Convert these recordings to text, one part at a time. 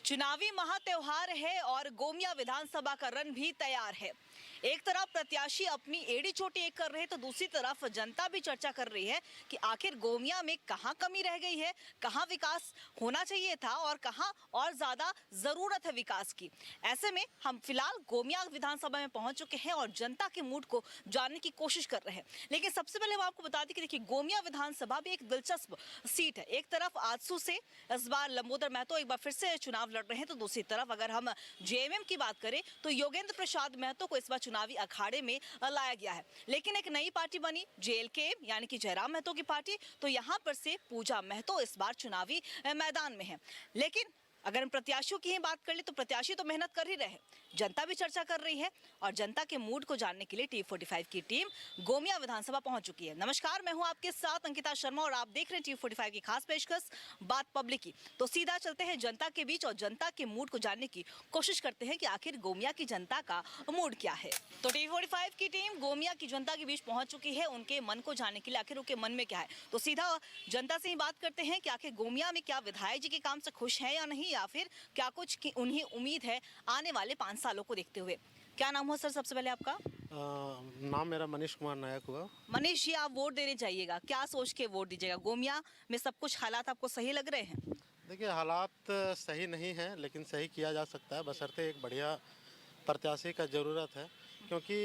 चुनावी महात्योहार है और गोमिया विधानसभा का रण भी तैयार है। एक तरफ प्रत्याशी अपनी एड़ी चोटी एक कर रहे हैं तो दूसरी तरफ जनता भी चर्चा कर रही है कि आखिर गोमिया में कहां कमी रह गई है, कहां विकास होना चाहिए था और कहां और ज्यादा जरूरत है विकास की। ऐसे में हम फिलहाल गोमिया विधानसभा में पहुंच चुके हैं और जनता के मूड को जानने की कोशिश कर रहे हैं। लेकिन सबसे पहले हम आपको बता दें कि देखिए, गोमिया विधानसभा भी एक दिलचस्प सीट है। एक तरफ आजसू से इस बार लंबोदर महतो एक बार फिर से चुनाव लड़ रहे हैं, तो दूसरी तरफ अगर हम जेएमएम की बात करें तो योगेंद्र प्रसाद महतो को इस बार चुनावी अखाड़े में लाया गया है। लेकिन एक नई पार्टी बनी जेएलके यानी कि जयराम महतो की पार्टी, तो यहां पर से पूजा महतो इस बार चुनावी मैदान में है। लेकिन अगर हम प्रत्याशियों की ही बात कर ले तो प्रत्याशी तो मेहनत कर ही रहे हैं, जनता भी चर्चा कर रही है और जनता के मूड को जानने के लिए T45 की टीम गोमिया विधानसभा पहुंच चुकी है। नमस्कार, मैं हूं आपके साथ अंकिता शर्मा और आप देख रहे हैं T45 की खास पेशकश बात पब्लिक की। तो सीधा चलते हैं जनता के बीच और जनता के मूड को जानने की कोशिश करते हैं कि आखिर गोमिया की जनता का मूड क्या है। तो T45 की टीम गोमिया की जनता के बीच पहुंच चुकी है, उनके मन को जानने के लिए आखिर उनके मन में क्या है। तो सीधा जनता से ही बात करते हैं कि आखिर गोमिया में क्या विधायक जी के काम से खुश है या नहीं, या फिर क्या कुछ की उन्हें उम्मीद है आने वाले 5 सालों को देखते हुए। क्या नाम हो सर सबसे पहले आपका? नाम मेरा मनीष कुमार नायक हुआ। मनीष जी, आप वोट देने जाइएगा, क्या सोच के वोट दीजिएगा? गोमिया में सब कुछ हालात आपको सही लग रहे हैं? देखिए, हालात सही नहीं है लेकिन सही किया जा सकता है, बशर्ते एक बढ़िया प्रत्याशी का ज़रूरत है। क्योंकि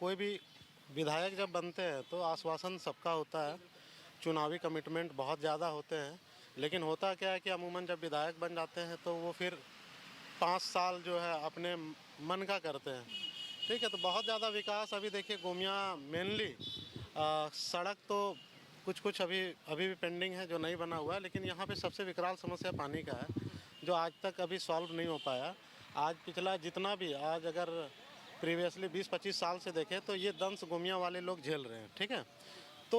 कोई भी विधायक जब बनते हैं तो आश्वासन सबका होता है, चुनावी कमिटमेंट बहुत ज़्यादा होते हैं। लेकिन होता क्या है कि अमूमन जब विधायक बन जाते हैं तो वो फिर 5 साल जो है अपने मन का करते हैं। ठीक है, तो बहुत ज़्यादा विकास अभी देखिए गोमिया मेनली सड़क तो कुछ अभी भी पेंडिंग है जो नहीं बना हुआ है। लेकिन यहाँ पे सबसे विकराल समस्या पानी का है जो आज तक अभी सॉल्व नहीं हो पाया। आज पिछला जितना भी आज अगर प्रीवियसली 20-25 साल से देखें तो ये दंश गोमिया वाले लोग झेल रहे हैं। ठीक है, तो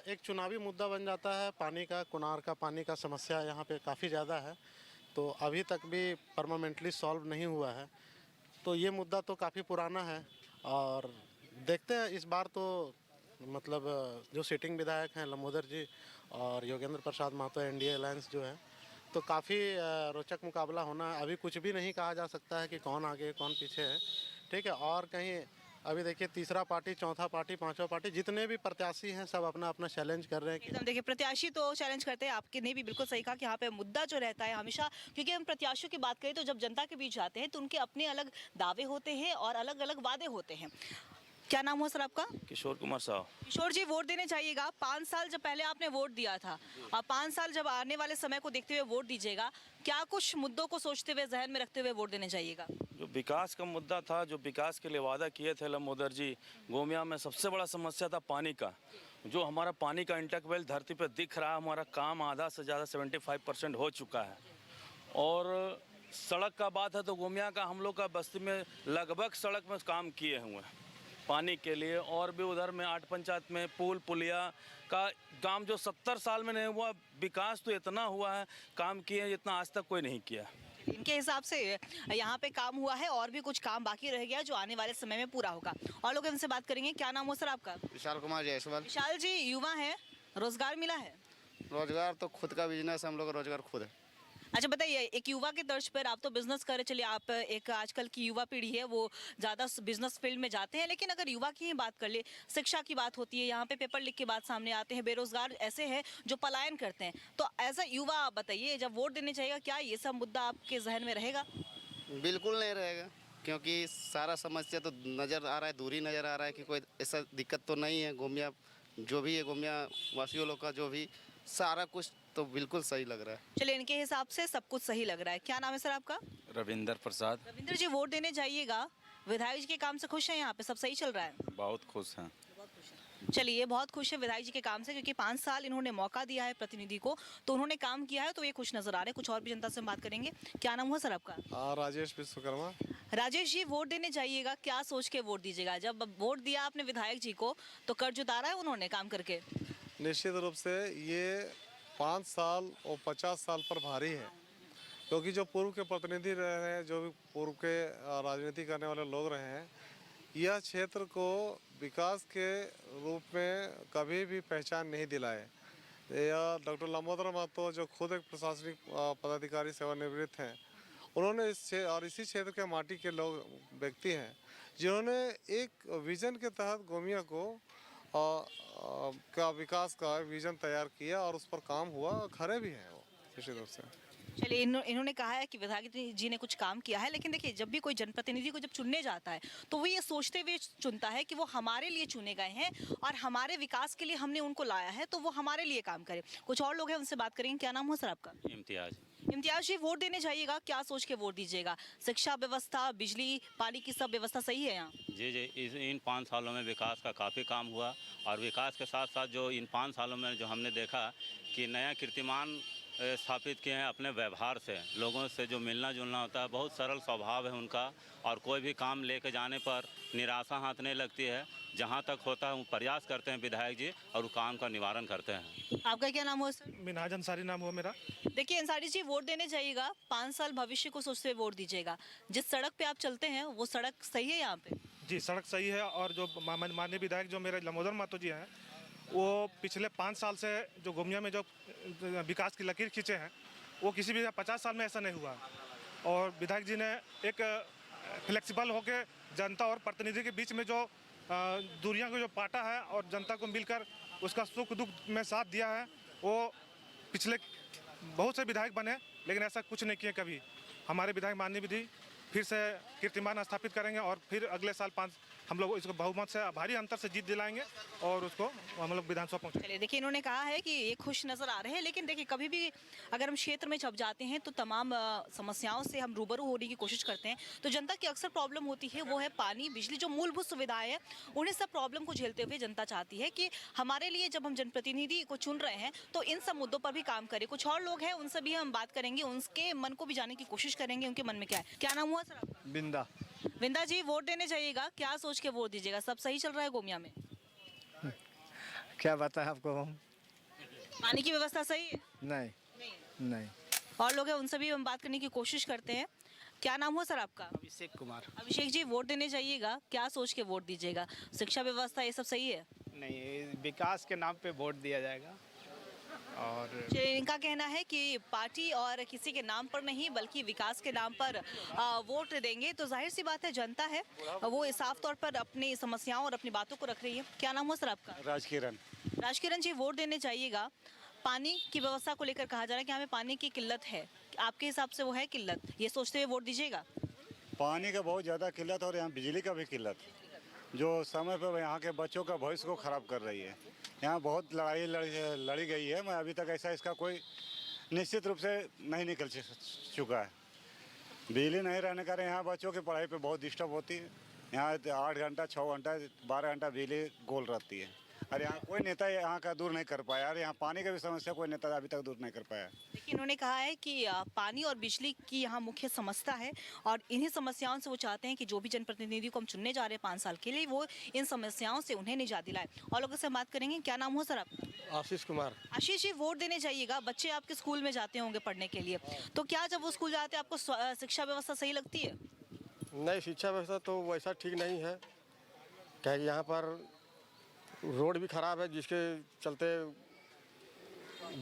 एक चुनावी मुद्दा बन जाता है पानी का, कुनार का पानी का समस्या यहाँ पे काफ़ी ज़्यादा है, तो अभी तक भी परमानेंटली सॉल्व नहीं हुआ है। तो ये मुद्दा तो काफ़ी पुराना है और देखते हैं इस बार तो मतलब जो सिटिंग विधायक हैं लंबोदर जी और योगेंद्र प्रसाद महतो एनडीए अलायंस जो है, तो काफ़ी रोचक मुकाबला होना है। अभी कुछ भी नहीं कहा जा सकता है कि कौन आगे कौन पीछे है। ठीक है, और कहीं अभी देखिए तीसरा पार्टी, चौथा पार्टी, पांचवा पार्टी, जितने भी प्रत्याशी हैं सब अपना अपना चैलेंज कर रहे हैं। एकदम देखिए, प्रत्याशी तो चैलेंज करते हैं, आपके ने भी बिल्कुल सही कहा कि यहाँ पे मुद्दा जो रहता है हमेशा, क्योंकि हम प्रत्याशियों की बात करें तो जब जनता के बीच जाते हैं तो उनके अपने अलग दावे होते हैं और अलग अलग वादे होते हैं। क्या नाम हो सर आपका? किशोर कुमार साहब। किशोर जी, वोट देने जाइएगा। 5 साल जब पहले आपने वोट दिया था और 5 साल जब आने वाले समय को देखते हुए वोट दीजिएगा, क्या कुछ मुद्दों को सोचते हुए जहन में रखते हुए वोट देने जाइएगा? जो विकास का मुद्दा था, जो विकास के लिए वादा किए थे लंबोदर जी, गोमिया में सबसे बड़ा समस्या था पानी का। जो हमारा पानी का इंटेक वेल धरती पर दिख रहा है, हमारा काम आधा से ज़्यादा 75% हो चुका है। और सड़क का बात है तो गोमिया का हम लोग का बस्ती में लगभग सड़क में काम किए हुए हैं पानी के लिए। और भी उधर में 8 पंचायत में पुल पुलिया का काम जो 70 साल में नहीं हुआ, विकास तो इतना हुआ है, काम किए जितना आज तक कोई नहीं किया। इनके हिसाब से यहाँ पे काम हुआ है और भी कुछ काम बाकी रह गया जो आने वाले समय में पूरा होगा। और लोग इनसे बात करेंगे। क्या नाम हो सर आपका? विशाल कुमार जायसवाल। विशाल जी, युवा है, रोजगार मिला है? रोजगार तो खुद का बिजनेस है, हम लोग का रोजगार खुद है। अच्छा बताइए, एक युवा के तर्ज पर आप तो बिजनेस करे चलिए, आप एक आजकल की युवा पीढ़ी है वो ज़्यादा बिजनेस फील्ड में जाते हैं, लेकिन अगर युवा की ही बात कर ले, शिक्षा की बात होती है, यहाँ पे पेपर लीक की बात सामने आते हैं, बेरोजगार ऐसे हैं जो पलायन करते हैं। तो एज अ युवा आप बताइए, जब वोट देने चाहिए क्या ये सब मुद्दा आपके जहन में रहेगा? बिल्कुल नहीं रहेगा, क्योंकि सारा समस्या तो नज़र आ रहा है, दूरी नज़र आ रहा है कि कोई ऐसा दिक्कत तो नहीं है। गोमिया जो भी है, गोमिया वासियों लोग का जो भी सारा कुछ तो बिल्कुल सही लग रहा है। चलिए, इनके हिसाब से सब कुछ सही लग रहा है। क्या नाम है सर आपका? रविंदर प्रसाद। रविंद्र जी, वोट देने जाइएगा, विधायक जी के काम से खुश हैं? यहाँ पे सब सही चल रहा है? बहुत खुश हैं। चलिए, बहुत खुश है विधायक जी के काम से, क्योंकि 5 साल इन्होंने मौका दिया है प्रतिनिधि को, तो उन्होंने काम किया है, तो ये खुश नजर आ रहे हैं। कुछ और भी जनता से बात करेंगे। क्या नाम हुआ सर आपका? राजेश विश्वकर्मा। राजेश जी, वोट देने जाइएगा, क्या सोच के वोट दीजिएगा? जब वोट दिया आपने विधायक जी को तो कर्ज उतारा है उन्होंने काम करके? निश्चित रूप से ये 5 साल और 50 साल पर भारी है, क्योंकि जो पूर्व के प्रतिनिधि रहे हैं, जो भी पूर्व के राजनीति करने वाले लोग रहे हैं, यह क्षेत्र को विकास के रूप में कभी भी पहचान नहीं दिलाए। यह डॉक्टर लंबोदर महतो जो खुद एक प्रशासनिक पदाधिकारी सेवानिवृत्त हैं, उन्होंने और इसी क्षेत्र के माटी के लोग व्यक्ति हैं जिन्होंने एक विजन के तहत गोमिया को का विकास का विजन तैयार किया और उस पर काम हुआ, खरे भी हैं वो निश्चित रूप से। चलिए इन्होंने कहा है कि विधायक जी ने कुछ काम किया है, लेकिन देखिए जब भी कोई जनप्रतिनिधि को जब चुनने जाता है तो वो ये सोचते हुए चुनता है कि वो हमारे लिए चुने गए हैं और हमारे विकास के लिए हमने उनको लाया है, तो वो हमारे लिए काम करे। कुछ और लोग हैं, उनसे बात करेंगे। क्या नाम हो सर आपका? इम्तियाज। इम्तियाज जी, वोट देने जाइएगा, क्या सोच के वोट दीजिएगा? शिक्षा व्यवस्था, बिजली, पानी की सब व्यवस्था सही है यहाँ? जी इन 5 सालों में विकास का काफ़ी काम हुआ और विकास के साथ साथ जो इन 5 सालों में जो हमने देखा कि नया कीर्तिमान स्थापित किए हैं अपने व्यवहार से, लोगों से जो मिलना जुलना होता है, बहुत सरल स्वभाव है उनका और कोई भी काम लेके जाने पर निराशा हाथ नहीं लगती है। जहाँ तक होता है वो प्रयास करते हैं विधायक जी और उस काम का निवारण करते हैं। आपका क्या नाम हो सर? मिनहाज अंसारी नाम हुआ मेरा। देखिए अंसारी जी, वोट देने जाइएगा, 5 साल भविष्य को सोचते हुए वोट दीजिएगा। जिस सड़क पे आप चलते हैं वो सड़क सही है यहाँ पे? जी, सड़क सही है और जो माननीय विधायक जो मेरे लंबोदर महतो जी हैं, वो पिछले 5 साल से जो गोमिया में जो विकास की लकीर खींचे हैं, वो किसी भी 50 साल में ऐसा नहीं हुआ। और विधायक जी ने एक फ्लेक्सिबल होकर जनता और प्रतिनिधि के बीच में जो दूरियां को जो पाटा है और जनता को मिलकर उसका सुख दुख में साथ दिया है, वो पिछले बहुत से विधायक बने लेकिन ऐसा कुछ नहीं किए कभी। हमारे विधायक माननीय विधि फिर से कीर्तिमान स्थापित करेंगे और फिर अगले साल हम लोग इसको बहुमत से भारी अंतर से जीत दिलाएंगे और उसको हम लोग विधानसभा पहुंचाएंगे। चलिए देखिए, इन्होंने कहा है कि ये खुश नज़र आ रहे हैं, लेकिन देखिए कभी भी अगर हम क्षेत्र में जब जाते हैं तो तमाम समस्याओं से हम रूबरू होने की कोशिश करते हैं। तो जनता की अक्सर प्रॉब्लम होती है वो है पानी, बिजली, जो मूलभूत सुविधाएं हैं, उन्हें सब प्रॉब्लम को झेलते हुए जनता चाहती है कि हमारे लिए जब हम जनप्रतिनिधि को चुन रहे हैं तो इन सब मुद्दों पर भी काम करें। कुछ और लोग हैं, उनसे भी हम बात करेंगे, उनके मन को भी जानने की कोशिश करेंगे, उनके मन में क्या है। क्या नाम हुआ सर आपका? बिंदा। विंदा जी, वोट देने जाइएगा, क्या सोच के वोट दीजिएगा? सब सही चल रहा है गोमिया में? क्या बताएं आपको हम? पानी की व्यवस्था सही है? नहीं। और लोग हैं, उनसे भी हम बात करने की कोशिश करते हैं। क्या नाम हो सर आपका? अभिषेक कुमार। अभिषेक जी, वोट देने जाइएगा, क्या सोच के वोट दीजिएगा? शिक्षा व्यवस्था ये सब सही है? नहीं, विकास के नाम पे वोट दिया जाएगा। और इनका कहना है कि पार्टी और किसी के नाम पर नहीं बल्कि विकास के नाम पर वोट देंगे। तो जाहिर सी बात है, जनता है वो साफ तौर पर अपनी समस्याओं और अपनी बातों को रख रही है। क्या नाम हो सर आपका? राजकिरण। राजकिरण जी, वोट देने जाइएगा, पानी की व्यवस्था को लेकर कहा जा रहा है कि हमें पानी की किल्लत है, आपके हिसाब से वो है किल्लत? ये सोचते हुए वोट दीजिएगा? पानी का बहुत ज़्यादा किल्लत और यहाँ बिजली का भी किल्लत, जो समय पर यहाँ के बच्चों का भविष्य को ख़राब कर रही है। यहाँ बहुत लड़ी गई है, मैं अभी तक ऐसा इसका कोई निश्चित रूप से नहीं निकल चुका है। बिजली नहीं रहने के कारण यहाँ बच्चों की पढ़ाई पे बहुत डिस्टर्ब होती है। यहाँ 8 घंटा 6 घंटा 12 घंटा बिजली गोल रहती है और यहाँ कोई नेता यहाँ का दूर नहीं कर पाया। और यहाँ पानी का भी समस्या कोई नेता अभी तक दूर नहीं कर पाया। लेकिन उन्होंने कहा है कि पानी और बिजली की यहाँ मुख्य समस्या है और इन्हीं समस्याओं से वो चाहते हैं कि जो भी जनप्रतिनिधि को हम चुनने जा रहे हैं 5 साल के लिए, वो इन समस्याओं से उन्हें निजात दिलाए। और लोगों से बात करेंगे। क्या नाम हो सर आपका? आशीष कुमार। आशीष जी, वोट देने जाइएगा, बच्चे आपके स्कूल में जाते होंगे पढ़ने के लिए, तो क्या जब वो स्कूल जाते हैं आपको शिक्षा व्यवस्था सही लगती है? नहीं, शिक्षा व्यवस्था तो वैसा ठीक नहीं है, क्या यहाँ पर रोड भी ख़राब है जिसके चलते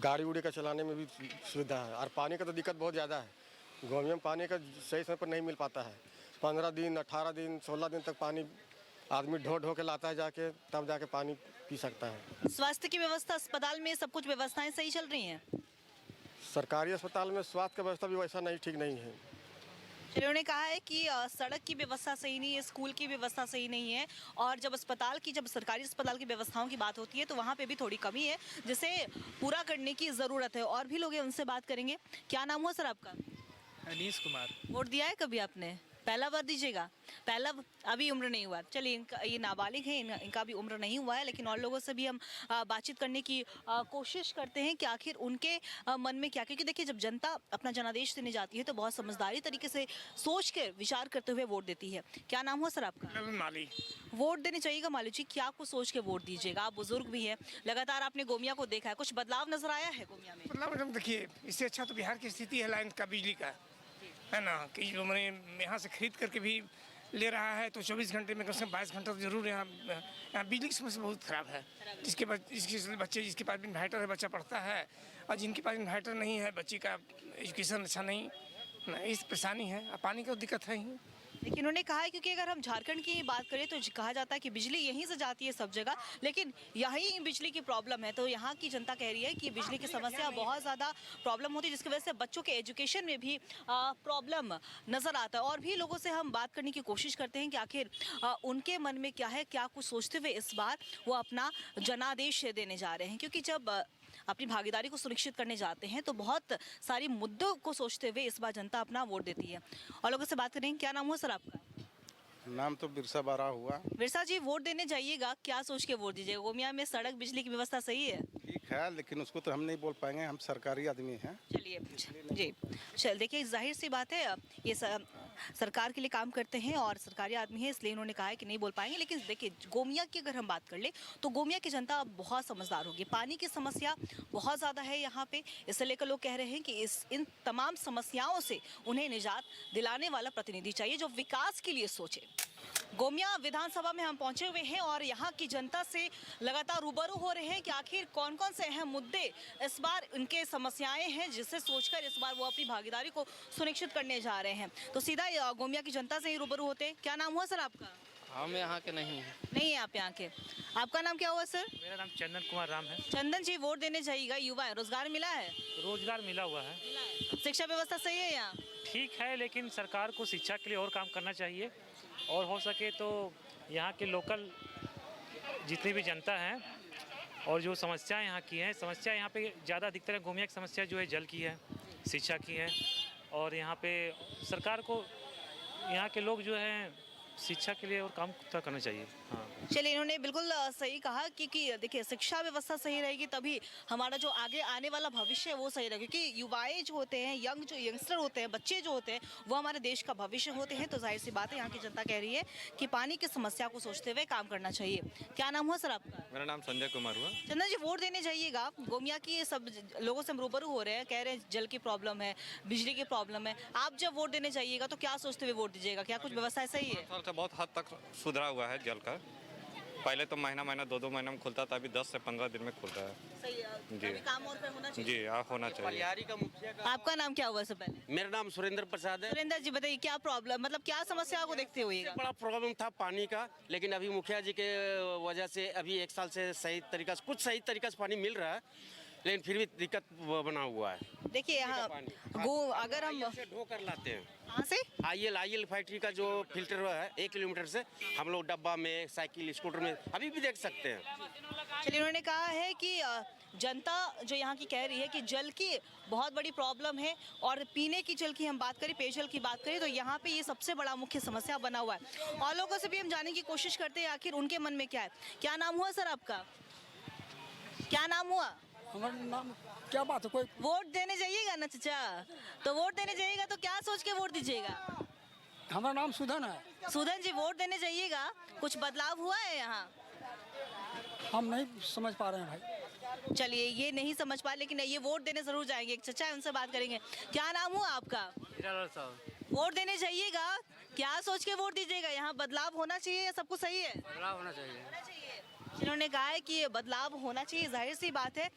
गाड़ी उड़ी का चलाने में भी सुविधा है। और पानी का तो दिक्कत बहुत ज़्यादा है। गोमिया में पानी का सही समय पर नहीं मिल पाता है। 15 दिन 18 दिन 16 दिन तक पानी आदमी ढो के लाता है जाके, तब जाके पानी पी सकता है। स्वास्थ्य की व्यवस्था, अस्पताल में सब कुछ व्यवस्थाएं सही चल रही हैं? सरकारी अस्पताल में स्वास्थ्य की व्यवस्था भी वैसा नहीं, ठीक नहीं है। चलिए, उन्होंने कहा है कि सड़क की व्यवस्था सही नहीं है, स्कूल की व्यवस्था सही नहीं है और जब सरकारी अस्पताल की व्यवस्थाओं की बात होती है तो वहाँ पे भी थोड़ी कमी है जिसे पूरा करने की ज़रूरत है। और भी लोग हैं, उनसे बात करेंगे। क्या नाम हो सर आपका? अनीस कुमार। वोट दिया है कभी आपने? पहला बार दीजिएगा? पहला अभी उम्र नहीं हुआ। चलिए, इनका ये नाबालिग है, इनका भी उम्र नहीं हुआ है, लेकिन और लोगों से भी हम बातचीत करने की कोशिश करते हैं कि आखिर उनके मन में क्या, क्योंकि देखिए जब जनता अपना जनादेश देने जाती है तो बहुत समझदारी तरीके से सोच कर विचार करते हुए वोट देती है। क्या नाम हो सर आपका? माली। वोट देने चाहिएगा माली जी, क्या आपको सोच के वोट दीजिएगा? आप बुजुर्ग भी हैं, लगातार आपने गोमिया को देखा है, कुछ बदलाव नजर आया है गोमिया में? मतलब देखिए, इससे अच्छा तो बिहार की स्थिति है लाइन का, बिजली का, है ना, कि जो मैंने यहाँ से खरीद करके भी ले रहा है तो 24 घंटे में कम से कम 22 घंटा तो जरूर यहाँ बिजली की समस्या बहुत ख़राब है। जिसके बच्चे जिसके पास इन्वर्टर है बच्चा पढ़ता है, और जिनके पास इन्वर्टर नहीं है बच्चे का एजुकेशन अच्छा नहीं ना इस परेशानी है, अब पानी की तो दिक्कत है ही। लेकिन उन्होंने कहा है क्योंकि अगर हम झारखंड की बात करें तो कहा जाता है कि बिजली यहीं से जाती है सब जगह, लेकिन यहीं बिजली की प्रॉब्लम है। तो यहाँ की जनता कह रही है कि बिजली की समस्या बहुत ज़्यादा प्रॉब्लम होती है, जिसकी वजह से बच्चों के एजुकेशन में भी प्रॉब्लम नज़र आता है। और भी लोगों से हम बात करने की कोशिश करते हैं कि आखिर उनके मन में क्या है, क्या कुछ सोचते हुए इस बार वो अपना जनादेश देने जा रहे हैं। क्योंकि जब अपनी भागीदारी को सुनिश्चित करने जाते हैं तो बहुत सारी मुद्दों को सोचते हुए इस बार जनता अपना वोट देती है। और लोगों से बात करेंगे, क्या नाम हुआ सर आपका? नाम तो बिरसा बारा हुआ। बिरसा जी, वोट देने जाइएगा, क्या सोच के वोट दीजिएगा? गोमिया में सड़क बिजली की व्यवस्था सही है? ठीक है, लेकिन उसको तो हम नहीं बोल पाएंगे, हम सरकारी आदमी हैं। चलिए जी, चल देखिए, जाहिर सी बात है ये सरकार के लिए काम करते हैं और सरकारी आदमी है, इसलिए इन्होंने कहा है कि नहीं बोल पाएंगे। लेकिन देखिए, गोमिया की अगर हम बात कर ले तो गोमिया की जनता बहुत समझदार होगी। पानी की समस्या बहुत ज़्यादा है यहाँ पे, इसे लेकर लोग कह रहे हैं कि इन तमाम समस्याओं से उन्हें निजात दिलाने वाला प्रतिनिधि चाहिए जो विकास के लिए सोचे। गोमिया विधानसभा में हम पहुंचे हुए हैं और यहाँ की जनता से लगातार रूबरू हो रहे हैं कि आखिर कौन कौन से अहम मुद्दे इस बार उनके समस्याएं हैं, जिससे सोचकर इस बार वो अपनी भागीदारी को सुनिश्चित करने जा रहे हैं। तो सीधा गोमिया की जनता से ही रूबरू होते हैं। क्या नाम हुआ सर आपका? हम यहाँ के नहीं हैं। नहीं है आप यहाँ के। आपका नाम क्या हुआ सर? मेरा नाम चंदन कुमार राम है। चंदन जी, वोट देने जाइएगा, युवा है, रोजगार मिला है? रोजगार मिला हुआ है, शिक्षा व्यवस्था सही है यहाँ? ठीक है, लेकिन सरकार को शिक्षा के लिए और काम करना चाहिए और हो सके तो यहाँ के लोकल जितनी भी जनता है और जो समस्याएं यहाँ की हैं, समस्या यहाँ पे ज़्यादा अधिकतर गोमिया की समस्या जो है जल की है, शिक्षा की है और यहाँ पे सरकार को यहाँ के लोग जो हैं शिक्षा के लिए और काम करना चाहिए। हाँ, चलिए, इन्होंने बिल्कुल सही कहा कि देखिए, शिक्षा व्यवस्था सही रहेगी तभी हमारा जो आगे आने वाला भविष्य है वो सही रहेगा। क्योंकि युवाएं जो होते हैं, यंगस्टर होते हैं, बच्चे जो होते हैं, वो हमारे देश का भविष्य होते हैं। तो जाहिर सी बात है, यहाँ की जनता कह रही है कि पानी की समस्या को सोचते हुए काम करना चाहिए। क्या नाम हुआ सर आपका? मेरा नाम संजय कुमार हुआ। चंदन जी, वोट देने जाइएगा। गोमिया की सब लोगों से हम रूबरू हो रहे हैं, कह रहे हैं जल की प्रॉब्लम है, बिजली की प्रॉब्लम है। आप जब वोट देने जाइएगा तो क्या सोचते हुए वोट दीजिएगा? क्या कुछ व्यवस्था सही है? साल से बहुत हद तक सुधरा हुआ है जल का। पहले तो महीना 2 महीना में खुलता था, अभी 10 से 15 दिन में खुल रहा है। सही है, जी। अभी काम और पे होना चाहिए। जी होना चाहिए। आपका नाम क्या हुआ? सबसे पहले मेरा नाम सुरेंद्र प्रसाद है। सुरेंद्र जी, बताइए क्या प्रॉब्लम, मतलब क्या समस्या को देखते हुए? बड़ा प्रॉब्लम था पानी का, लेकिन अभी मुखिया जी के वजह से अभी 1 साल से सही तरीका से पानी मिल रहा है, लेकिन फिर भी दिक्कत बना हुआ है। देखिए, यहाँ अगर हम ढो कर लाते हैं, कहाँ से? आईएल फैक्ट्री का जो फिल्टर है 1 किलोमीटर से, हम लोग डब्बा में, साइकिल, स्कूटर में अभी भी देख सकते हैं। चलिए, उन्होंने कहा है कि जनता जो यहाँ की कह रही है कि जल की बहुत बड़ी प्रॉब्लम है और पीने की जल की हम बात करें, पेयजल की बात करें तो यहाँ पे ये सबसे बड़ा मुख्य समस्या बना हुआ है। और लोगों से भी हम जानने की कोशिश करते हैं आखिर उनके मन में क्या है। क्या नाम हुआ सर आपका? क्या नाम हुआ? हमारा नाम क्या बात है? कोई वोट देने जाइएगा ना चाचा, तो वोट देने जाइएगा तो क्या सोच के वोट दीजिएगा? हमारा नाम सुधन है। सुधन जी, वोट देने जाइएगा, कुछ बदलाव हुआ है यहाँ? हम नहीं समझ पा रहे हैं भाई। चलिए, ये नहीं समझ पाए लेकिन ये वोट देने जरूर जाएंगे। एक चचा है, उनसे बात करेंगे। क्या नाम हुआ आपका? वोट देने जाइएगा, क्या सोच के वोट दीजिएगा? यहाँ बदलाव होना चाहिए या सब कुछ सही है? बदलाव होना चाहिए। जिन्होंने कहा है कि ये बदलाव होना चाहिए। जाहिर सी बात है,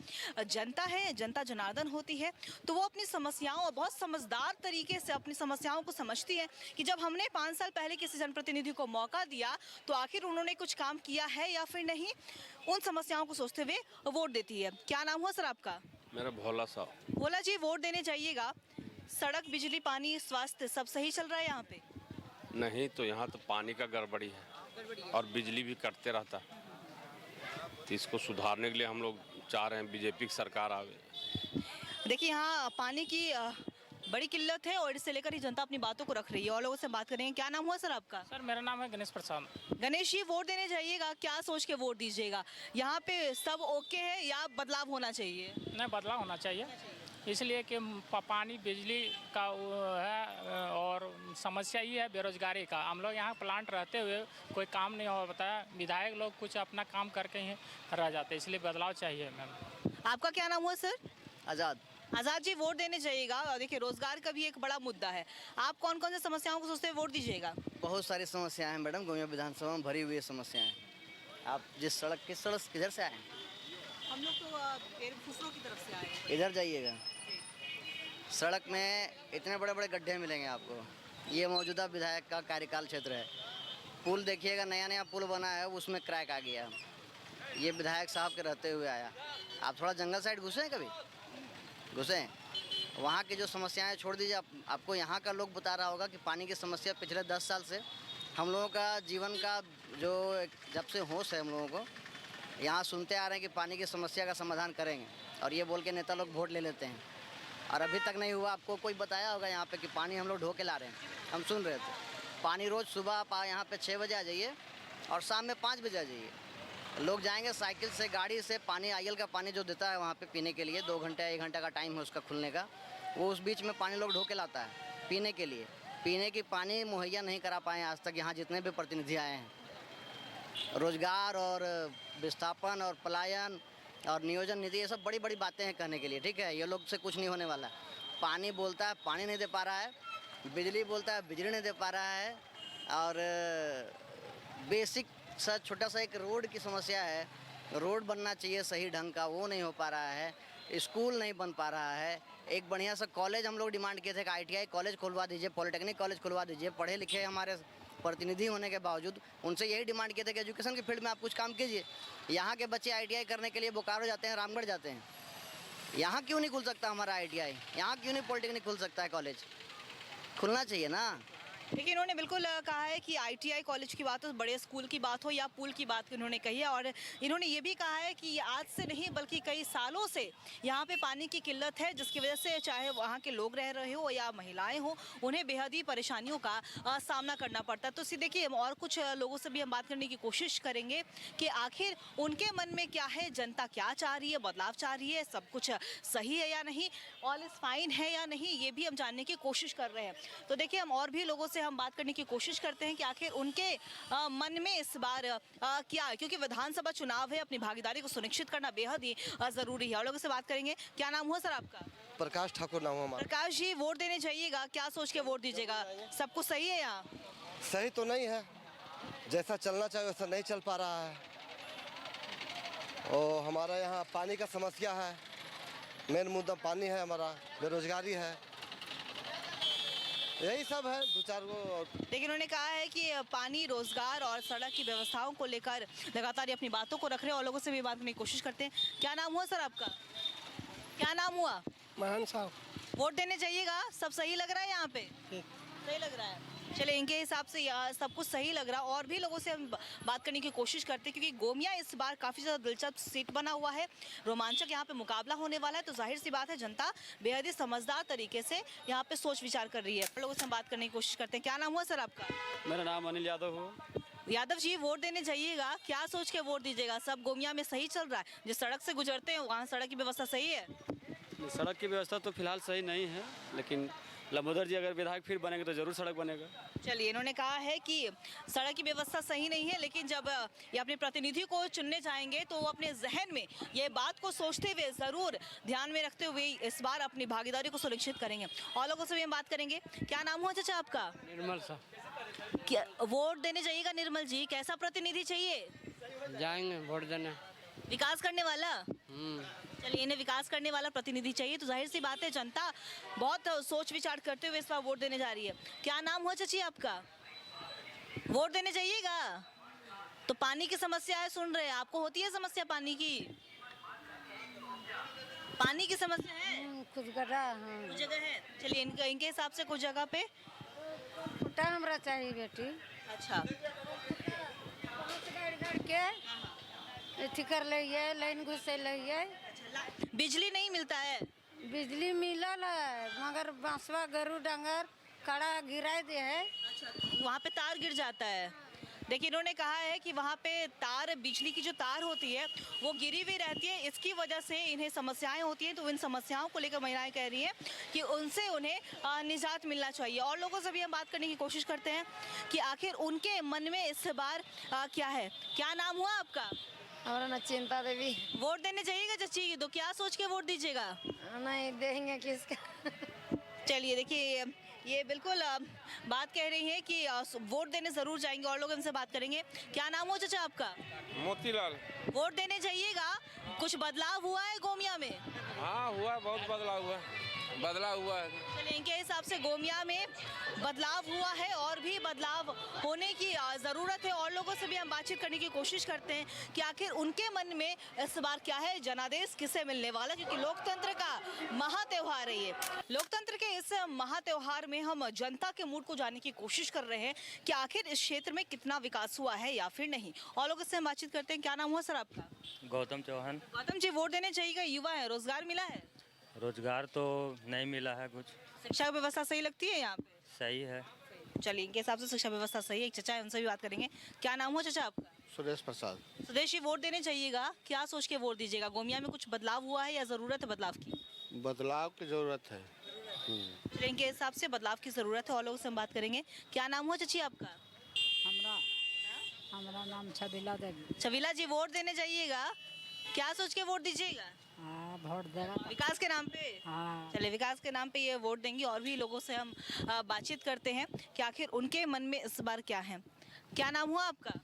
जनता है, जनता जनार्दन होती है, तो वो अपनी समस्याओं और बहुत समझदार तरीके से अपनी समस्याओं को समझती है कि जब हमने 5 साल पहले किसी जनप्रतिनिधि को मौका दिया तो आखिर उन्होंने कुछ काम किया है या फिर नहीं, उन समस्याओं को सोचते हुए वोट देती है। क्या नाम हुआ सर आपका? मेरा भोला साहब। भोला जी, वोट देने जाइएगा, सड़क, बिजली, पानी, स्वास्थ्य सब सही चल रहा है यहाँ पे? नहीं, तो यहाँ तो पानी का गड़बड़ी है और बिजली भी कटते रहता है, तो इसको सुधारने के लिए हम लोग चाह रहे हैं बीजेपी की सरकार आवे। देखिए, यहाँ पानी की बड़ी किल्लत है और इससे लेकर ही जनता अपनी बातों को रख रही है। और लोगों से बात करेंगे। क्या नाम हुआ सर आपका? सर, मेरा नाम है गणेश प्रसाद। गणेश जी, वोट देने जाइएगा, क्या सोच के वोट दीजिएगा? यहाँ पे सब ओके है या बदलाव होना चाहिए? नहीं, बदलाव होना चाहिए, इसलिए कि पानी, बिजली का है और समस्या ये है बेरोजगारी का। हम लोग यहाँ प्लांट रहते हुए कोई काम नहीं हो पाता, विधायक लोग कुछ अपना काम करके ही रह जाते, इसलिए बदलाव चाहिए मैम। आपका क्या नाम हुआ सर? आज़ाद। आज़ाद जी, वोट देने जाइएगा। और देखिए, रोजगार का भी एक बड़ा मुद्दा है। आप कौन कौन सी समस्याओं को सोचते हुए वोट दीजिएगा? बहुत सारी समस्याएं हैं मैडम, गोमिया विधानसभा में भरी हुई समस्याएं। आप किस सड़क किधर से आए? हम लोग तो फुसरों की तरफ से आए हैं। इधर जाइएगा। सड़क में इतने बड़े बड़े गड्ढे मिलेंगे आपको। ये मौजूदा विधायक का कार्यकाल क्षेत्र है। पुल देखिएगा, नया नया पुल बना है, उसमें क्रैक आ गया। ये विधायक साहब के रहते हुए आया। आप थोड़ा जंगल साइड घुसे हैं कभी? घुसे हैं? वहाँ की जो समस्याएं छोड़ दीजिए, आपको यहाँ का लोग बता रहा होगा कि पानी की समस्या पिछले 10 साल से हम लोगों का जीवन का जो जब से होश है हम लोगों को, यहाँ सुनते आ रहे हैं कि पानी की समस्या का समाधान करेंगे, और ये बोल के नेता लोग वोट ले लेते हैं, और अभी तक नहीं हुआ। आपको कोई बताया होगा यहाँ पे कि पानी हम लोग ढो के ला रहे हैं? हम सुन रहे थे पानी रोज़ सुबह आप यहाँ पे 6 बजे आ जाइए और शाम में 5 बजे आ जाइए। लोग जाएंगे साइकिल से, गाड़ी से, पानी आईएल का पानी जो देता है वहाँ पे पीने के लिए, 2 घंटे 1 घंटा का टाइम है उसका खुलने का, वो उस बीच में पानी लोग ढो के लाता है पीने के लिए। पीने की पानी मुहैया नहीं करा पाए आज तक यहाँ जितने भी प्रतिनिधि आए हैं। रोजगार और विस्थापन और पलायन और नियोजन निधि, ये सब बड़ी बड़ी बातें हैं कहने के लिए, ठीक है। ये लोग से कुछ नहीं होने वाला। पानी बोलता है पानी नहीं दे पा रहा है, बिजली बोलता है बिजली नहीं दे पा रहा है, और बेसिक सा छोटा सा एक रोड की समस्या है। रोड बनना चाहिए सही ढंग का, वो नहीं हो पा रहा है। स्कूल नहीं बन पा रहा है। एक बढ़िया सा कॉलेज हम लोग डिमांड किए थे कि ITI कॉलेज खुलवा दीजिए, पॉलिटेक्निक कॉलेज खुलवा दीजिए। पढ़े लिखे हमारे प्रतिनिधि होने के बावजूद उनसे यही डिमांड किए थे कि एजुकेशन की फील्ड में आप कुछ काम कीजिए। यहाँ के बच्चे ITI करने के लिए बोकारो जाते हैं, रामगढ़ जाते हैं। यहाँ क्यों नहीं खुल सकता हमारा ITI? यहाँ क्यों नहीं पॉलिटेक्निक खुल सकता है? कॉलेज खुलना चाहिए ना। देखिए, इन्होंने बिल्कुल कहा है कि ITI कॉलेज की बात हो, बड़े स्कूल की बात हो या पुल की बात उन्होंने कही है, और इन्होंने ये भी कहा है कि आज से नहीं बल्कि कई सालों से यहाँ पे पानी की किल्लत है, जिसकी वजह से चाहे वहाँ के लोग रह रहे हो या महिलाएं हो, उन्हें बेहद ही परेशानियों का सामना करना पड़ता है। तो इसी देखिए, और कुछ लोगों से भी हम बात करने की कोशिश करेंगे कि आखिर उनके मन में क्या है, जनता क्या चाह रही है, बदलाव चाह रही है, सब कुछ सही है या नहीं, ऑल इज़ फाइन है या नहीं, ये भी हम जानने की कोशिश कर रहे हैं। तो देखिए, हम और भी लोगों से हम बात करने की कोशिश करते हैं कि आखिर उनके मन में इस बार क्या है, क्योंकि विधानसभा चुनाव है, अपनी भागीदारी को सुनिश्चित करना बेहद ही जरूरी है। और लोगों से बात करेंगे। क्या नाम हुआ सर आपका? प्रकाश ठाकुर नाम हमारा। प्रकाश जी, वोट देने जाइएगा, क्या सोच के वोट दीजिएगा? सब कुछ सही है यहाँ? सही तो नहीं है, जैसा चलना चाहिए वैसा नहीं चल पा रहा है। और हमारा यहाँ पानी का समस्या है, मेन मुद्दा पानी है, हमारा बेरोजगारी है, यही सब है। 2-4 गो। लेकिन उन्होंने कहा है कि पानी, रोजगार और सड़क की व्यवस्थाओं को लेकर लगातार अपनी बातों को रख रहे हैं, और लोगों से भी बात करने की कोशिश करते हैं। क्या नाम हुआ सर आपका? क्या नाम हुआ? महान साहब। वोट देने जाइएगा, सब सही लग रहा है यहाँ पे? सही लग रहा है। चलिए, इनके हिसाब से सब कुछ सही लग रहा है। और भी लोगों से हम बात करने की कोशिश करते हैं, क्योंकि गोमिया इस बार काफ़ी ज़्यादा दिलचस्प सीट बना हुआ है, रोमांचक यहाँ पे मुकाबला होने वाला है। तो जाहिर सी बात है, जनता बेहद ही समझदार तरीके से यहाँ पे सोच विचार कर रही है। लोगों से हम बात करने की कोशिश करते हैं। क्या नाम हुआ सर आपका? मेरा नाम अनिल यादव हो। यादव जी, वोट देने जाइएगा, क्या सोच के वोट दीजिएगा? सब गोमिया में सही चल रहा है? जिस सड़क से गुजरते हैं वहाँ सड़क की व्यवस्था सही है? सड़क की व्यवस्था तो फिलहाल सही नहीं है, लेकिन लंबोदर जी अगर विधायक फिर बनेंगे तो जरूर सड़क बनेगा। चलिए, इन्होंने कहा है कि सड़क की व्यवस्था सही नहीं है, लेकिन जब ये अपने प्रतिनिधि को चुनने जाएंगे तो वो अपने जहन में ये बात को सोचते हुए, ज़रूर ध्यान में रखते हुए इस बार अपनी भागीदारी को सुनिश्चित करेंगे। और लोगों से भी हम बात करेंगे। क्या नाम हुआ चाचा आपका? निर्मल सा। क्या वोट देने जाइएगा निर्मल जी? कैसा प्रतिनिधि चाहिए? जाएंगे वोट देने। विकास करने वाला? चलिए, इन्हें विकास करने वाला प्रतिनिधि चाहिए। तो जाहिर सी बात है, जनता बहुत सोच विचार करते हुए इस बार वोट देने जा रही है। क्या नाम हुआ चाची आपका? वोट देने जाइएगा। तो पानी की समस्या है, सुन रहे हैं, आपको होती है समस्या पानी की? पानी की समस्या है कुछ जगह, कुछ जगह है। चलिए, इनके हिसाब से कुछ जगह पे हमरा चाहिए बेटी। अच्छा, के अथी कर लिये, लाइन घुसे लिये। बिजली नहीं मिलता है? बिजली मिलल है, मगर बांसवा गरु डंगर कड़ा गिरा दे है। अच्छा, वहाँ पे तार गिर जाता है। देखिए, इन्होंने कहा है कि वहाँ पे तार, बिजली की जो तार होती है वो गिरी हुई रहती है, इसकी वजह से इन्हें समस्याएं होती हैं। तो इन समस्याओं को लेकर महिलाएं कह रही हैं कि उनसे उन्हें निजात मिलना चाहिए। और लोगों से भी हम बात करने की कोशिश करते हैं कि आखिर उनके मन में इस बार क्या है। क्या नाम हुआ आपका? हमारा ना चिंता देवी। वोट देने जाइएगा चाची? तो क्या सोच के वोट दीजिएगा? नहीं देंगे किसका। चलिए, देखिए, ये बिल्कुल बात कह रही है कि वोट देने ज़रूर जाएंगे। और लोग इनसे बात करेंगे। क्या नाम हो चाचा आपका? मोतीलाल। वोट देने जाइएगा, कुछ बदलाव हुआ है गोमिया में? हाँ हुआ, बहुत बदलाव हुआ। बदलाव हुआ है। चलिए, इनके हिसाब से गोमिया में बदलाव हुआ है और भी बदलाव होने की ज़रूरत है। और लोगों से भी हम बातचीत करने की कोशिश करते हैं कि आखिर उनके मन में इस बार क्या है, जनादेश किसे मिलने वाला, क्योंकि लोकतंत्र का महात्योहार है ये। लोकतंत्र के इस महात्योहार में हम जनता के मूड को जानने की कोशिश कर रहे हैं कि आखिर इस क्षेत्र में कितना विकास हुआ है या फिर नहीं। और लोगों से हम बातचीत करते हैं। क्या नाम हुआ सर आपका? गौतम चौहान। गौतम जी, वोट देने चाहिएगा, युवा है, रोजगार मिला है? रोजगार तो नहीं मिला है कुछ। शिक्षा व्यवस्था सही लगती है यहाँ पे? सही है। चलिए, इनके हिसाब से शिक्षा व्यवस्था सही है। एक चचा है, उनसे भी बात करेंगे। क्या नाम हुआ चचा आपका? सुरेश प्रसाद। सुदेश जी, वोट देने चाहिएगा, क्या सोच के वोट दीजिएगा? गोमिया में कुछ बदलाव हुआ है या जरूरत है बदलाव की? बदलाव की ज़रूरत है। चलिए, इनके हिसाब से बदलाव की जरूरत है। और लोगों से हम बात करेंगे। क्या नाम हुआ चची आपका? हमारा नाम छबीला देवी। छबीला जी, वोट देने जाइएगा, क्या सोच के वोट दीजिएगा? हाँ, वोट देगा। विकास के नाम पे? हाँ। चलिए, विकास के नाम पे ये वोट देंगे। और भी लोगों से हम बातचीत करते हैं कि आखिर उनके मन में इस बार क्या है। क्या नाम हुआ आपका?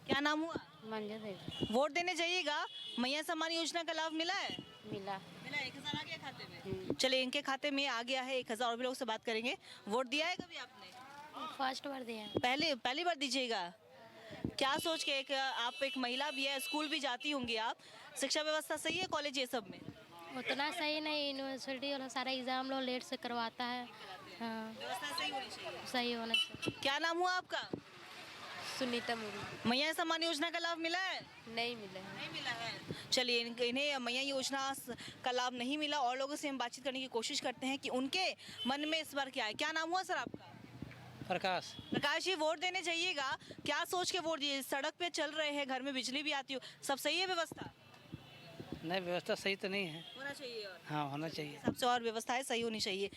क्या नाम हुआ? मंजू देवी। वोट देने जाइएगा, मैया सम्मान योजना का लाभ मिला है? मिला। मिला, 1000 आ गया खाते में? चलिए, इनके खाते में आ गया है 1000। और भी लोगों से बात करेंगे। वोट दिया है कभी आपने? फर्स्ट बार दिया। पहली बार दीजिएगा। क्या सोच के? आप एक महिला भी है, स्कूल भी जाती होंगी आप, शिक्षा व्यवस्था सही है कॉलेज ये सब में? उतना सही नहीं, यूनिवर्सिटी वाला सारा एग्जाम लोग लेट से करवाता है। हाँ, व्यवस्था सही होनी चाहिए। सही होना चाहिए। क्या नाम हुआ आपका? सुनीता मुर्मू। मैया सम्मान योजना का लाभ मिला है? नहीं मिला है। नहीं मिला है। चलिए, इन्हें मैया योजना का लाभ नहीं मिला। और लोगों से हम बातचीत करने की कोशिश करते हैं कि उनके मन में इस बार क्या है। क्या नाम हुआ सर आपका? प्रकाश। प्रकाश जी, वोट देने जाइएगा, क्या सोच के वोट दीजिए? सड़क पे चल रहे हैं, घर में बिजली भी आती हो, सब सही है व्यवस्था? नहीं, व्यवस्था सही तो नहीं है। होना चाहिए। हाँ, होना चाहिए। सबसे और व्यवस्थाएं सही होनी चाहिए।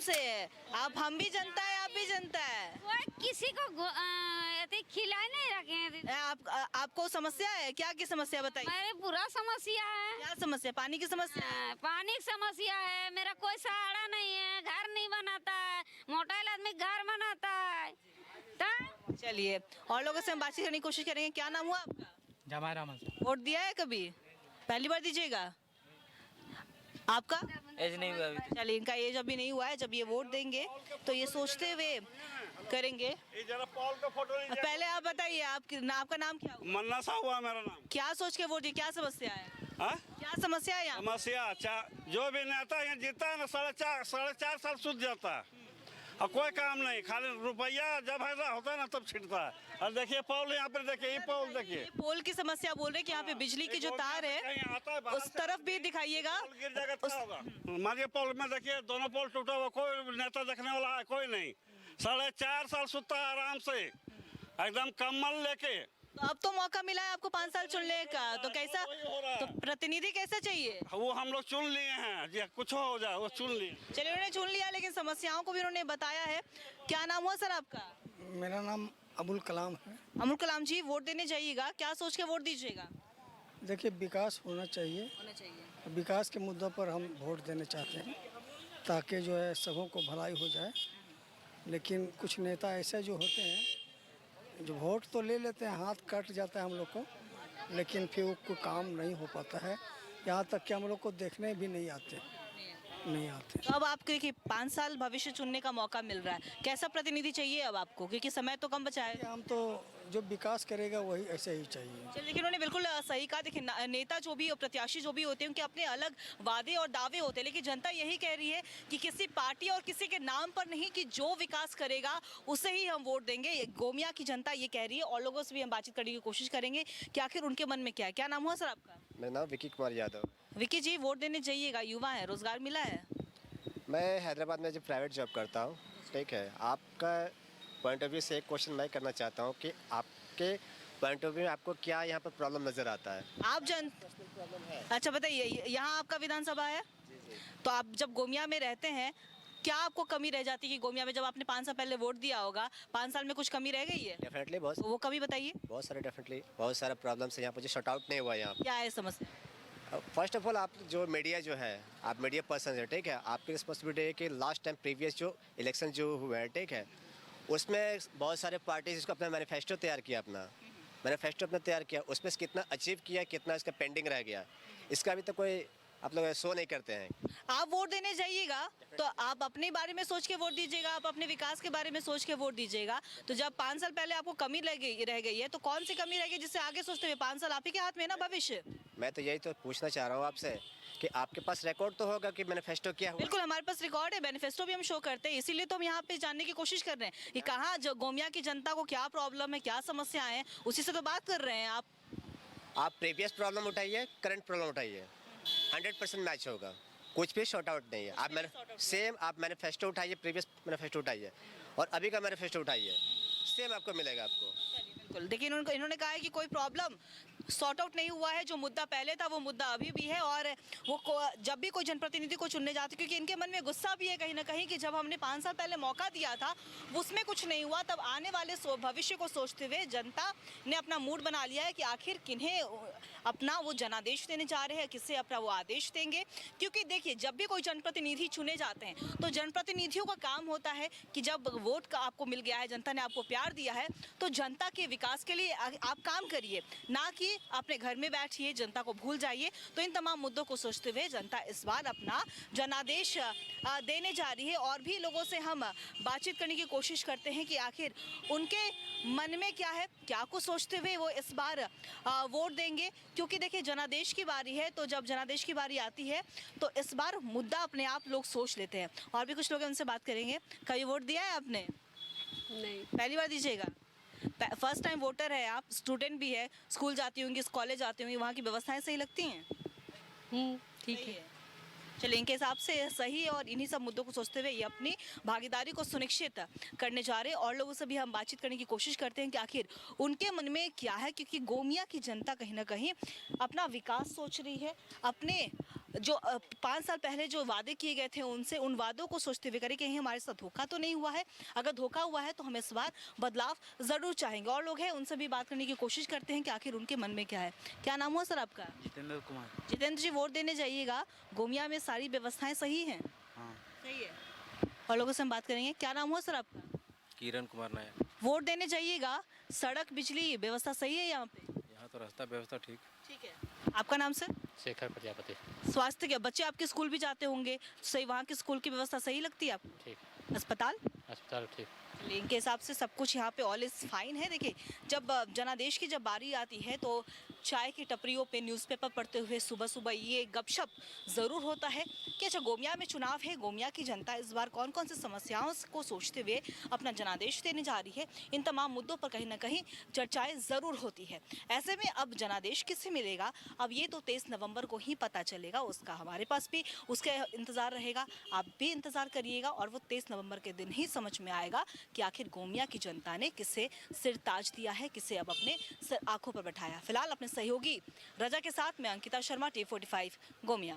से आप, हम भी जनता है, आप भी जनता है। किसी को खिलाए नहीं रखे। आपको समस्या है क्या? की समस्या बताइए। मेरे पूरा समस्या है। क्या समस्या? पानी की समस्या? पानी की समस्या है। मेरा कोई सहारा नहीं है, घर नहीं बनाता है, मोटा आदमी घर बनाता है। चलिए, और लोगों से हम बातचीत करने की कोशिश करेंगे। क्या नाम हुआ आपका? जमाय रामन। वोट दिया है कभी? पहली बार दीजिएगा। आपका एज नहीं हुआ अभी। चलिए, इनका एज अभी नहीं हुआ है। जब ये वोट देंगे तो ये सोचते हुए करेंगे। पहले आप बताइए, आपका नाम क्या हुआ? मन्ना सा हुआ मेरा नाम। क्या सोच के वोट दिए? क्या समस्या है? हाँ? क्या समस्या है यहाँ? समस्या जो भी नेता यहाँ जीता है ना, 4.5 साल सूझ जाता है और कोई काम नहीं, खाली रुपया जब ऐसा होता है ना तब छिड़ता है। और देखिए पोल, यहाँ पर देखिए, ये पोल देखिए, पोल की समस्या बोल रहे कि यहाँ पे बिजली की जो तार है उस तरफ भी दिखाइएगा। गिर जाएगा क्या होगा? मानिए पोल में देखिए, दोनों पोल टूटा हुआ, कोई नेता देखने वाला है कोई नहीं। 4.5 साल सुता है आराम से, एकदम कम्बल लेके। तो अब तो मौका मिला है आपको 5 साल चुनने का, तो कैसा, तो प्रतिनिधि कैसा चाहिए? वो हम लोग चुन लिए हैं, जी कुछ हो जाए वो चुन लिए। चलिए, उन्होंने चुन लिया, लेकिन समस्याओं को भी उन्होंने बताया है। क्या नाम हुआ सर आपका? मेरा नाम अबुल कलाम है। अमुल कलाम जी, वोट देने जाइएगा, क्या सोच के वोट दीजिएगा? देखिए, विकास होना चाहिए। होना चाहिए। विकास के मुद्दों पर हम वोट देना चाहते हैं ताकि जो है सबों को भलाई हो जाए। लेकिन कुछ नेता ऐसे जो होते हैं जो वोट तो ले लेते हैं, हाथ कट जाता है हम लोग को, लेकिन फिर वो कोई काम नहीं हो पाता है। यहाँ तक कि हम लोग को देखने भी नहीं आते। तो अब आप देखिए, 5 साल भविष्य चुनने का मौका मिल रहा है, कैसा प्रतिनिधि चाहिए अब आपको, क्योंकि समय तो कम बचा है? हम तो जो विकास करेगा वही ऐसे ही चाहिए। चलिए, लेकिन उन्होंने बिल्कुल सही कहा। देखिए, नेता जो भी और प्रत्याशी जो भी होते हैं उनके अपने अलग वादे और दावे होते हैं, लेकिन जनता यही कह रही है कि किसी पार्टी और किसी के नाम पर नहीं, कि जो विकास करेगा उसे ही हम वोट देंगे। गोमिया की जनता ये कह रही है। और लोगों से भी हम बातचीत करने की कोशिश करेंगे कि आखिर उनके मन में क्या है। क्या नाम हुआ सर आपका? मेरा नाम विकी कुमार यादव। विकी जी, वोट देने जाइएगा, युवा है, रोजगार मिला है? मैं हैदराबाद में जो प्राइवेट जॉब करता हूँ, ठीक है। आपका पॉइंट ऑफ व्यू से एक क्वेश्चन मैं करना चाहता हूँ कि आपके पॉइंट ऑफ व्यू में आपको क्या यहाँ पर प्रॉब्लम नज़र आता है? आप अच्छा बताइए, यहाँ आपका विधानसभा है? तो आप जब गोमिया में रहते हैं, क्या आपको कमी रह जाती है कि गोमिया में जब आपने 5 साल पहले वोट दिया होगा, 5 साल में कुछ कमी रह गई है? डेफिनेटली बहुत, वो कमी बताइए। बहुत सारे, डेफिनेटली बहुत सारे प्रॉब्लम्स है यहाँ पर जो शॉर्ट आउट नहीं हुआ है यहाँ क्या है समस्या? फर्स्ट ऑफ ऑल, आप जो मीडिया जो है, आप मीडिया पर्सन है, ठीक है। आपकी रिस्पॉन्सिबिलिटी है कि लास्ट टाइम प्रीवियस जो इलेक्शन जो हुआ है, ठीक है, उसमें बहुत सारे पार्टीज इसको अपना मैनिफेस्टो तैयार किया, अपना मैनिफेस्टो अपना तैयार किया, उसमें से कितना अचीव किया, कितना इसका पेंडिंग रह गया, इसका अभी तक कोई आप लोग शो नहीं करते हैं। आप वोट देने जाइएगा तो आप अपने बारे में सोच के वोट दीजिएगा, आप अपने विकास के बारे में सोच के वोट दीजिएगा। तो जब 5 साल पहले आपको कमी रह गई है तो कौन सी कमी रह गई जिससे आगे सोचते हुए 5 साल आप ही के हाथ में है ना भविष्य। मैं तो यही तो पूछना चाह रहा हूँ आपसे कि आपके पास रिकॉर्ड तो होगा कि मैनिफेस्टो क्या हुआ। बिल्कुल हमारे पास रिकॉर्ड है, मैनिफेस्टो भी हम शो करते हैं, इसीलिए तो हम यहाँ पे जानने की कोशिश कर रहे हैं कि कहाँ जो गोमिया की जनता को क्या प्रॉब्लम है, क्या समस्याएं हैं, उसी से तो बात कर रहे हैं आप प्रीवियस प्रॉब्लम उठाइए, करंट प्रॉब्लम उठाइए, 100% मैच होगा, कुछ भी शॉर्ट आउट नहीं है। आप मैनिफेस्टो उठाइए, प्रीवियस मैनिफेस्टो उठाइए और अभी का मैनिफेस्टो उठाइए, सेम आपको मिलेगा आपको। बिल्कुल। देखिए इन्होंने कहा है कि कोई प्रॉब्लम सॉर्ट आउट नहीं हुआ है, जो मुद्दा पहले था वो मुद्दा अभी भी है और जब भी कोई जनप्रतिनिधि को चुनने जाते क्योंकि इनके मन में गुस्सा भी है कहीं ना कहीं कि जब हमने 5 साल पहले मौका दिया था उसमें कुछ नहीं हुआ, तब आने वाले भविष्य को सोचते हुए जनता ने अपना मूड बना लिया है कि आखिर किन्हें अपना वो जनादेश देने जा रहे हैं, किससे अपना वो आदेश देंगे। क्योंकि देखिए जब भी कोई जनप्रतिनिधि चुने जाते हैं तो जनप्रतिनिधियों का काम होता है कि जब वोट का आपको मिल गया है, जनता ने आपको प्यार दिया है, तो जनता के विकास के लिए आप काम करिए, ना कि अपने घर में बैठिए, जनता को भूल जाइए। तो इन तमाम मुद्दों को सोचते हुए जनता इस बार अपना जनादेश देने जा रही है और भी लोगों से हम बातचीत करने की कोशिश करते हैं कि आखिर उनके मन में क्या है, क्या कुछ सोचते हुए वो इस बार वोट देंगे। क्योंकि देखिए जनादेश की बारी है, तो जब जनादेश की बारी आती है तो इस बार मुद्दा अपने आप लोग सोच लेते हैं। और भी कुछ लोग हैं, उनसे बात करेंगे। कभी वोट दिया है आपने? नहीं। पहली बार दीजिएगा? फर्स्ट टाइम वोटर है आप, स्टूडेंट भी है, स्कूल जाती होंगी, कॉलेज जाती होंगी, वहाँ की व्यवस्थाएं सही लगती हैं? ठीक है। चलिए इनके हिसाब से सही है और इन्हीं सब मुद्दों को सोचते हुए ये अपनी भागीदारी को सुनिश्चित करने जा रहे हैं। और लोगों से भी हम बातचीत करने की कोशिश करते हैं कि आखिर उनके मन में क्या है, क्योंकि गोमिया की जनता कहीं ना कहीं अपना विकास सोच रही है, अपने जो 5 साल पहले जो वादे किए गए थे उनसे उन वादों को सोचते हुए करें कि हमारे साथ धोखा तो नहीं हुआ है, अगर धोखा हुआ है तो हम इस बार बदलाव ज़रूर चाहेंगे। और लोग हैं, उनसे भी बात करने की कोशिश करते हैं कि आखिर उनके मन में क्या है। क्या नाम हुआ सर आपका? जितेंद्र कुमार। जितेंद्र जी, वोट देने जाइएगा, गोमिया में सारी व्यवस्थाएं सही हैं? हाँ। सही है। और लोगों से हम बात करेंगे। क्या नाम हुआ सर आपका? किरण कुमार नायक। वोट देने जाइएगा, सड़क बिजली व्यवस्था सही है यहाँ पे? यहाँ तो रास्ता व्यवस्था ठीक है। आपका नाम सर? शेखर प्रजापति। स्वास्थ्य के बच्चे आपके स्कूल भी जाते होंगे, सही वहाँ की स्कूल की व्यवस्था सही लगती है आपको? ठीक। अस्पताल ठीक। इनके हिसाब से सब कुछ यहाँ पे ऑल इज फाइन है। देखिए जब जनादेश की जब बारी आती है तो चाय की टपरियों पे न्यूज़पेपर पढ़ते हुए सुबह सुबह ये गपशप ज़रूर होता है कि अच्छा गोमिया में चुनाव है, गोमिया की जनता इस बार कौन कौन सी समस्याओं को सोचते हुए अपना जनादेश देने जा रही है। इन तमाम मुद्दों पर कहीं ना कहीं चर्चाएं ज़रूर होती है। ऐसे में अब जनादेश किससे मिलेगा, अब ये तो 23 नवंबर को ही पता चलेगा। उसका हमारे पास भी उसका इंतज़ार रहेगा, आप भी इंतज़ार करिएगा और वो 23 नवंबर के दिन ही समझ में आएगा कि आखिर गोमिया की जनता ने किसे सिर ताज दिया है, किसे अब अपने आंखों पर बैठाया। फिलहाल अपने सहयोगी रजा के साथ मैं अंकिता शर्मा, T45 गोमिया।